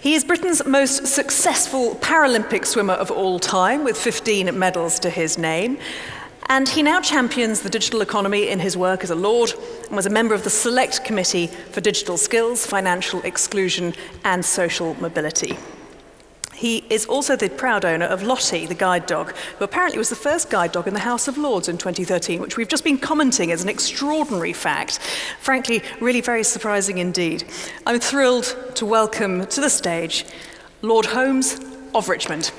He is Britain's most successful Paralympic swimmer of all time, with 15 medals to his name. And he now champions the digital economy in his work as a Lord and was a member of the Select Committee for Digital Skills, Financial Exclusion and Social Mobility. He is also the proud owner of Lottie, the guide dog, who apparently was the first guide dog in the House of Lords in 2013, which we've just been commenting as an extraordinary fact. Frankly, really very surprising indeed. I'm thrilled to welcome to the stage Lord Holmes of Richmond.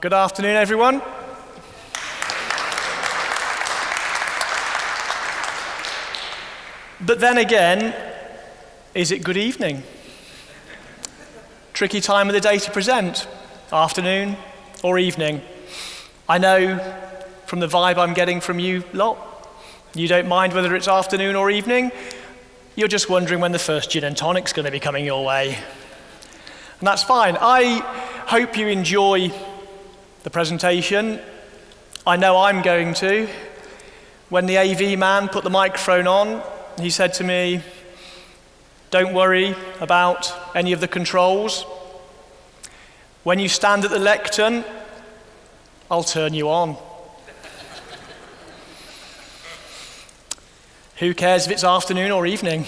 Good afternoon, everyone. But then again, is it good evening? Tricky time of the day to present, afternoon or evening. I know from the vibe I'm getting from you lot, you don't mind whether it's afternoon or evening. You're just wondering when the first gin and tonic's going to be coming your way. And that's fine. I hope you enjoy the presentation. I know I'm going to. When the AV man put the microphone on, he said to me, "Don't worry about any of the controls. When you stand at the lectern, I'll turn you on." Who cares if it's afternoon or evening?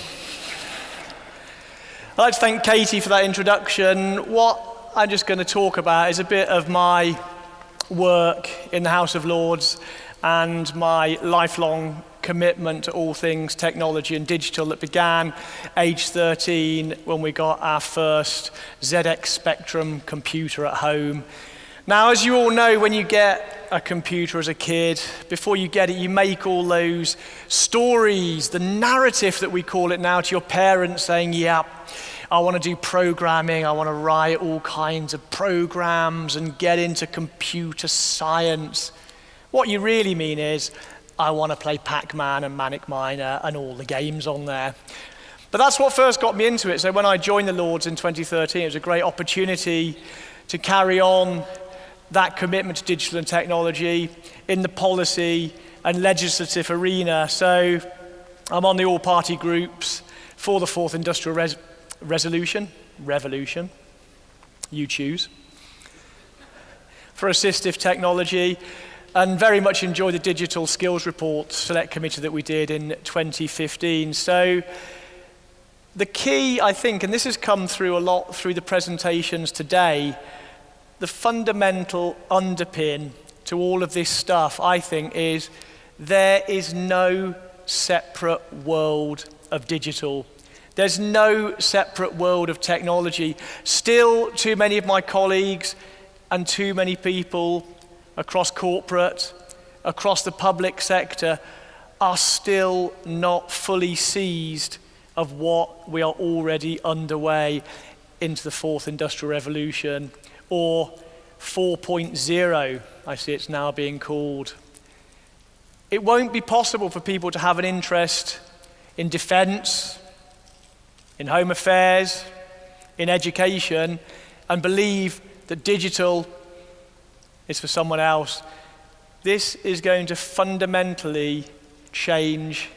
I'd like to thank Katie for that introduction. What I'm just going to talk about is a bit of my work in the House of Lords and my lifelong commitment to all things technology and digital that began age 13 when we got our first ZX Spectrum computer at home. Now, as you all know, when you get a computer as a kid, before you get it, you make all those stories, the narrative that we call it now, to your parents saying, "Yeah, I want to do programming, I want to write all kinds of programs and get into computer science." What you really mean is, "I want to play Pac-Man and Manic Miner and all the games on there." But that's what first got me into it. So when I joined the Lords in 2013, it was a great opportunity to carry on that commitment to digital and technology in the policy and legislative arena. So I'm on the all-party groups for the Fourth Industrial Revolution, you choose, for assistive technology, and very much enjoy the Digital Skills Report Select Committee that we did in 2015. So the key, I think, and this has come through a lot through the presentations today, the fundamental underpin to all of this stuff, I think, is there is no separate world of digital. There's no separate world of technology. Still, too many of my colleagues and too many people across corporate, across the public sector, are still not fully seized of what we are already underway into the Fourth Industrial Revolution, or 4.0, I see it's now being called. It won't be possible for people to have an interest in defense, in home affairs, in education, and believe that digital is for someone else. This is going to fundamentally change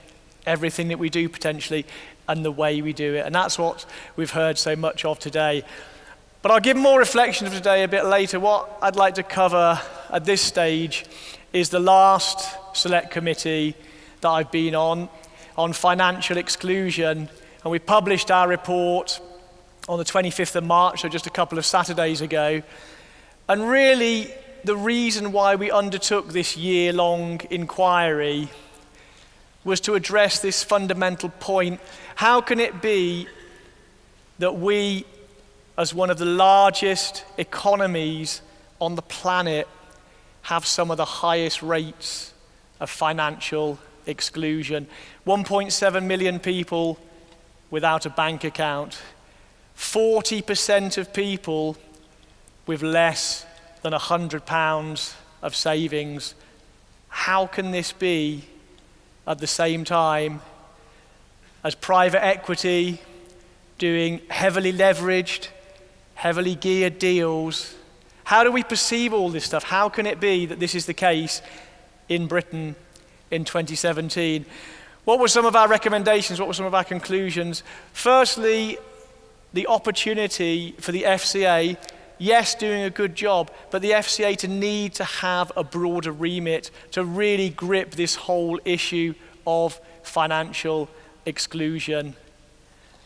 everything that we do potentially and the way we do it. And that's what we've heard so much of today. But I'll give more reflection of today a bit later. What I'd like to cover at this stage is the last select committee that I've been on financial exclusion. And we published our report on the 25th of March, so just a couple of Saturdays ago. And really, the reason why we undertook this year-long inquiry was to address this fundamental point. How can it be that we, as one of the largest economies on the planet, have some of the highest rates of financial exclusion? 1.7 million people without a bank account. 40% of people with less than £100 of savings. How can this be at the same time as private equity doing heavily leveraged, heavily geared deals? How do we perceive all this stuff? How can it be that this is the case in Britain in 2017. What were some of our recommendations? What were some of our conclusions? Firstly, the opportunity for the FCA, yes, doing a good job, but the FCA to need to have a broader remit to really grip this whole issue of financial exclusion.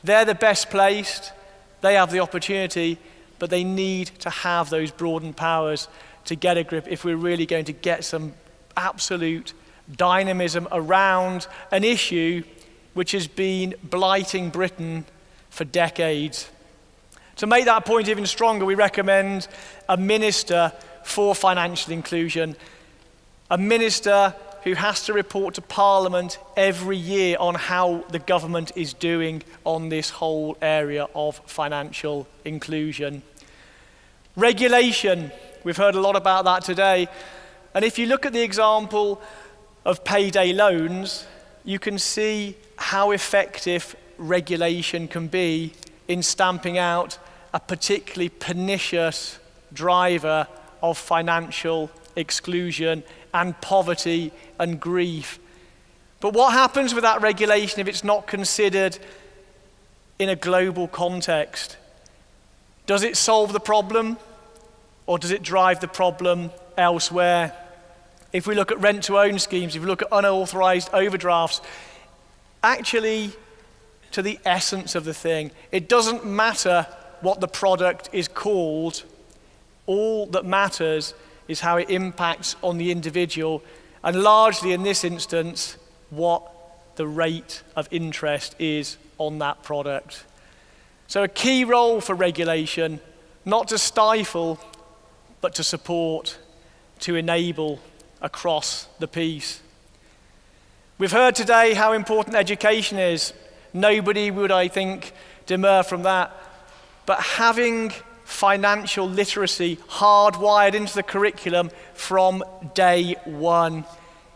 They're the best placed, they have the opportunity, but they need to have those broadened powers to get a grip if we're really going to get some absolute dynamism around an issue which has been blighting Britain for decades. To make that point even stronger, we recommend a minister for financial inclusion, a minister who has to report to Parliament every year on how the government is doing on this whole area of financial inclusion. Regulation, we've heard a lot about that today, and if you look at the example of payday loans, you can see how effective regulation can be in stamping out a particularly pernicious driver of financial exclusion and poverty and grief. But what happens with that regulation if it's not considered in a global context? Does it solve the problem, or does it drive the problem elsewhere? If we look at rent-to-own schemes, if we look at unauthorized overdrafts, actually, to the essence of the thing, it doesn't matter what the product is called. All that matters is how it impacts on the individual, and largely in this instance, what the rate of interest is on that product. So a key role for regulation, not to stifle, but to support, to enable across the piece. We've heard today how important education is. Nobody would, I think, demur from that. But having financial literacy hardwired into the curriculum from day one,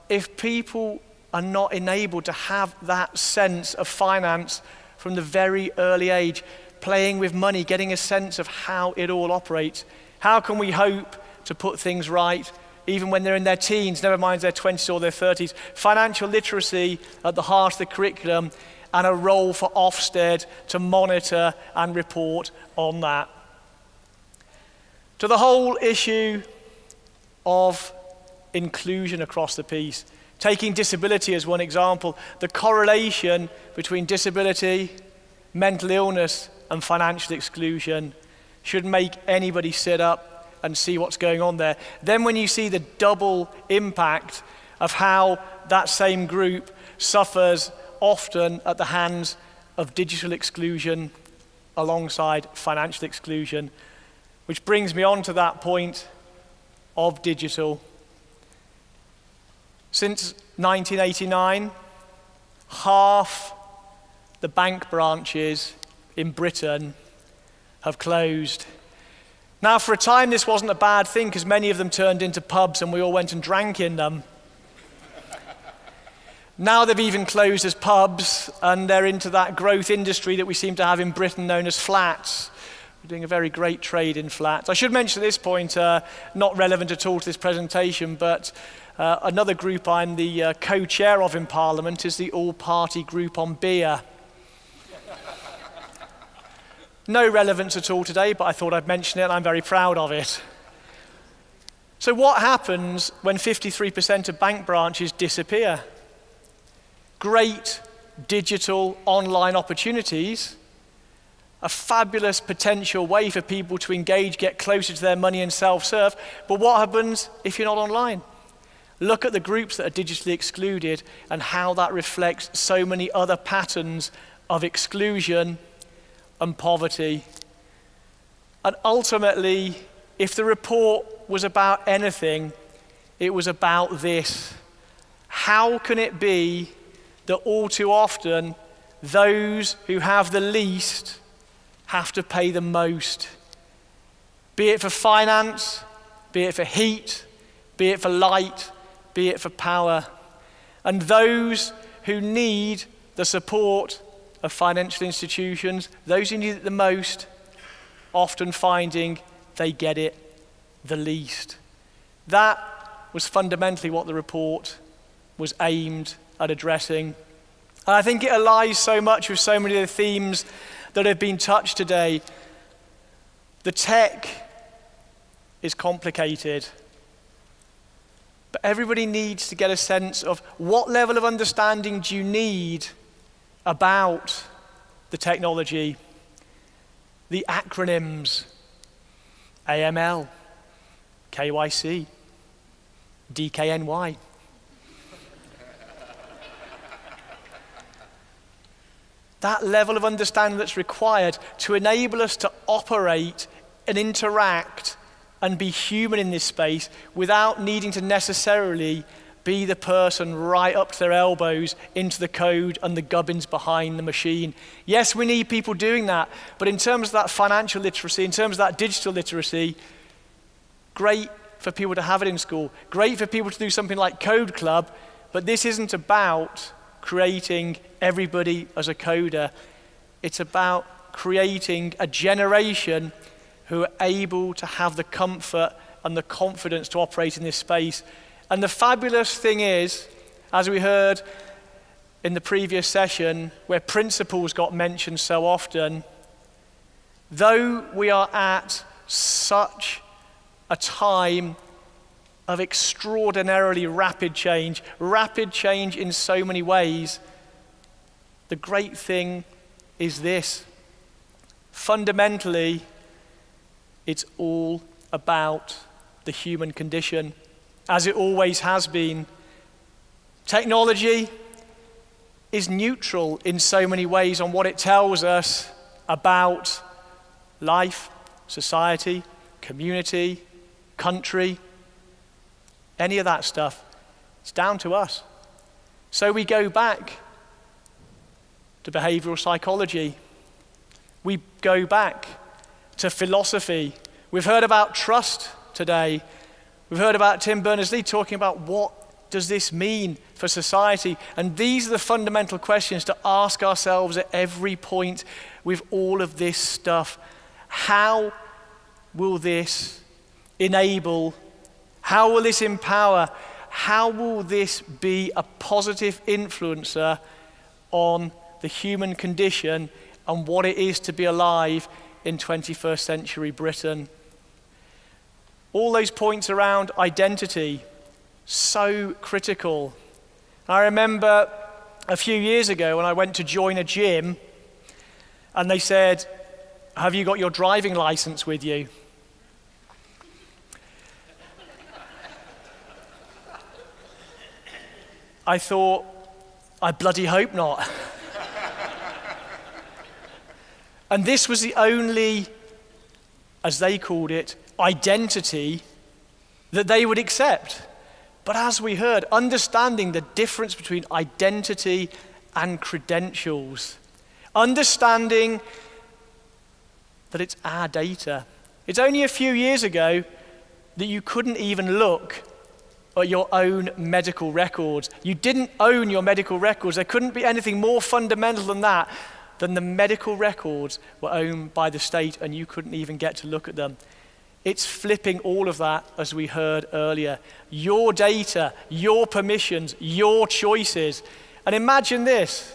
if people are not enabled to have that sense of finance from the very early age, playing with money, getting a sense of how it all operates, how can we hope to put things right even when they're in their teens, never mind their 20s or their 30s? Financial literacy at the heart of the curriculum, and a role for Ofsted to monitor and report on that. To the whole issue of inclusion across the piece, taking disability as one example, the correlation between disability, mental illness, and financial exclusion should make anybody sit up and see what's going on there. Then when you see the double impact of how that same group suffers often at the hands of digital exclusion alongside financial exclusion, which brings me on to that point of digital. Since 1989, half the bank branches in Britain have closed. Now, for a time, this wasn't a bad thing because many of them turned into pubs and we all went and drank in them. Now they've even closed as pubs and they're into that growth industry that we seem to have in Britain known as flats. We're doing a very great trade in flats. I should mention at this point, not relevant at all to this presentation, but another group I'm the co-chair of in Parliament is the all-party group on beer. No relevance at all today, but I thought I'd mention it and I'm very proud of it. So what happens when 53% of bank branches disappear? Great digital online opportunities, a fabulous potential way for people to engage, get closer to their money and self-serve, but what happens if you're not online? Look at the groups that are digitally excluded and how that reflects so many other patterns of exclusion and poverty. And ultimately, if the report was about anything, it was about this. How can it be that all too often, those who have the least have to pay the most? Be it for finance, be it for heat, be it for light, be it for power. And those who need the support of financial institutions, those who need it the most, often finding they get it the least. That was fundamentally what the report was aimed at addressing. And I think it allies so much with so many of the themes that have been touched today. The tech is complicated, but everybody needs to get a sense of what level of understanding do you need about the technology, the acronyms, AML, KYC, DKNY. That level of understanding that's required to enable us to operate and interact and be human in this space without needing to necessarily be the person right up to their elbows into the code and the gubbins behind the machine. Yes, we need people doing that, but in terms of that financial literacy, in terms of that digital literacy, great for people to have it in school, great for people to do something like Code Club, but this isn't about creating everybody as a coder. It's about creating a generation who are able to have the comfort and the confidence to operate in this space. And the fabulous thing is, as we heard in the previous session, where principles got mentioned so often, though we are at such a time of extraordinarily rapid change in so many ways, the great thing is this. Fundamentally, it's all about the human condition, as it always has been. Technology is neutral in so many ways on what it tells us about life, society, community, country, any of that stuff. It's down to us. So we go back to behavioral psychology. We go back to philosophy. We've heard about trust today. We've heard about Tim Berners-Lee talking about what does this mean for society? And these are the fundamental questions to ask ourselves at every point with all of this stuff. How will this enable? How will this empower? How will this be a positive influencer on the human condition and what it is to be alive in 21st century Britain? All those points around identity, so critical. I remember a few years ago when I went to join a gym and they said, "Have you got your driving license with you?" I thought, I bloody hope not. And this was the only, as they called it, identity that they would accept. But as we heard, understanding the difference between identity and credentials, understanding that it's our data. It's only a few years ago that you couldn't even look at your own medical records. You didn't own your medical records. There couldn't be anything more fundamental than that, than the medical records were owned by the state and you couldn't even get to look at them. It's flipping all of that, as we heard earlier. Your data, your permissions, your choices. And imagine this.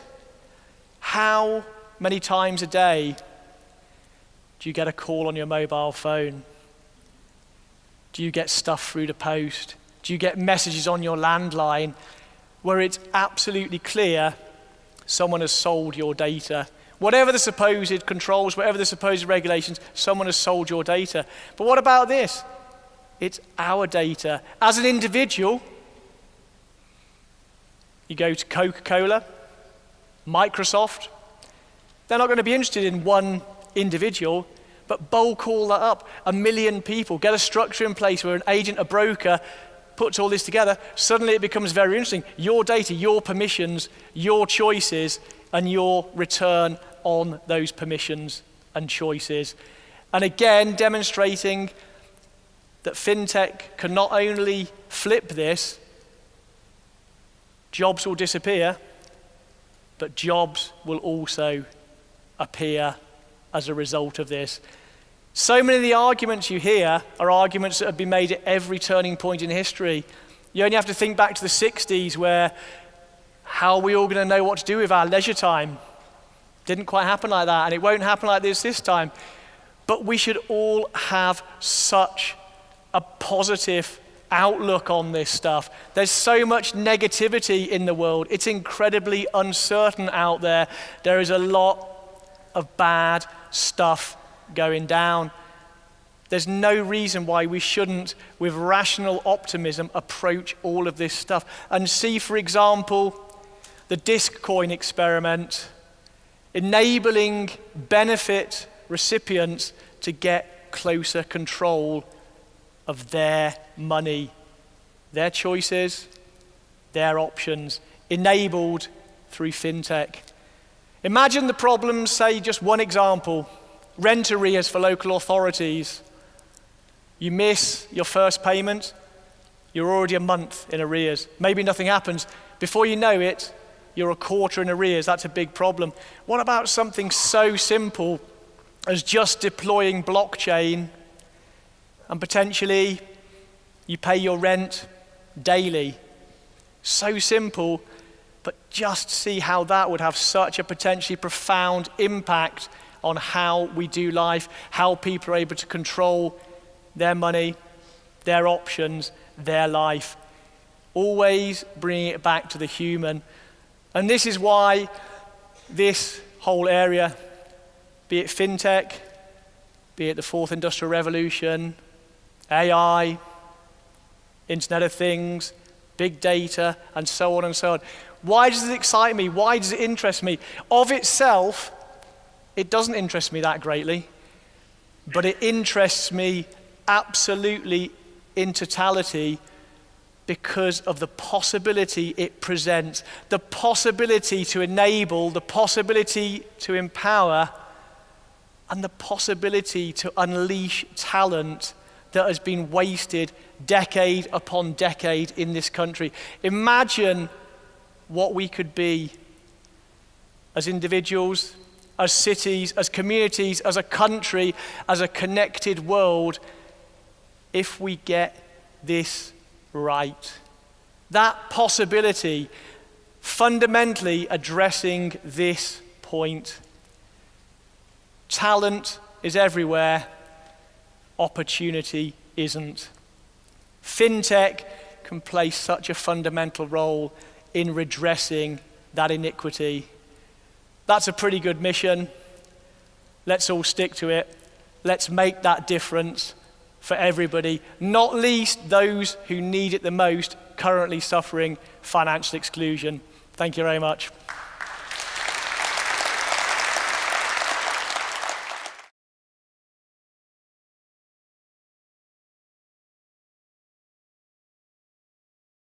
How many times a day do you get a call on your mobile phone? Do you get stuff through the post? Do you get messages on your landline where it's absolutely clear someone has sold your data? Whatever the supposed controls, whatever the supposed regulations, someone has sold your data. But what about this? It's our data. As an individual, you go to Coca-Cola, Microsoft, they're not going to be interested in one individual, but bulk all that up, 1 million people, get a structure in place where an agent, a broker, puts all this together. Suddenly it becomes very interesting. Your data, your permissions, your choices, and your return on those permissions and choices. And again, demonstrating that fintech can not only flip this, jobs will disappear, but jobs will also appear as a result of this. So many of the arguments you hear are arguments that have been made at every turning point in history. You only have to think back to the 60s where how are we all going to know what to do with our leisure time? Didn't quite happen like that, and it won't happen like this time. But we should all have such a positive outlook on this stuff. There's so much negativity in the world. It's incredibly uncertain out there. There is a lot of bad stuff going down. There's no reason why we shouldn't, with rational optimism, approach all of this stuff. And see, for example, the disc coin experiment, enabling benefit recipients to get closer control of their money, their choices, their options, enabled through fintech. Imagine the problems, say just one example, rent arrears for local authorities. You miss your first payment, you're already a month in arrears. Maybe nothing happens. Before you know it, you're a quarter in arrears. That's a big problem. What about something so simple as just deploying blockchain and potentially you pay your rent daily? So simple, but just see how that would have such a potentially profound impact on how we do life, how people are able to control their money, their options, their life. Always bringing it back to the human. And this is why this whole area, be it fintech, be it the fourth industrial revolution, AI, Internet of Things, big data, and so on and so on. Why does it excite me? Why does it interest me? Of itself, it doesn't interest me that greatly, but it interests me absolutely in totality because of the possibility it presents, the possibility to enable, the possibility to empower, and the possibility to unleash talent that has been wasted decade upon decade in this country. Imagine what we could be as individuals, as cities, as communities, as a country, as a connected world, if we get this right. That possibility fundamentally addressing this point. Talent is everywhere, opportunity isn't. Fintech can play such a fundamental role in redressing that iniquity. That's a pretty good mission. Let's all stick to it. Let's make that difference for everybody, not least those who need it the most, currently suffering financial exclusion. Thank you very much.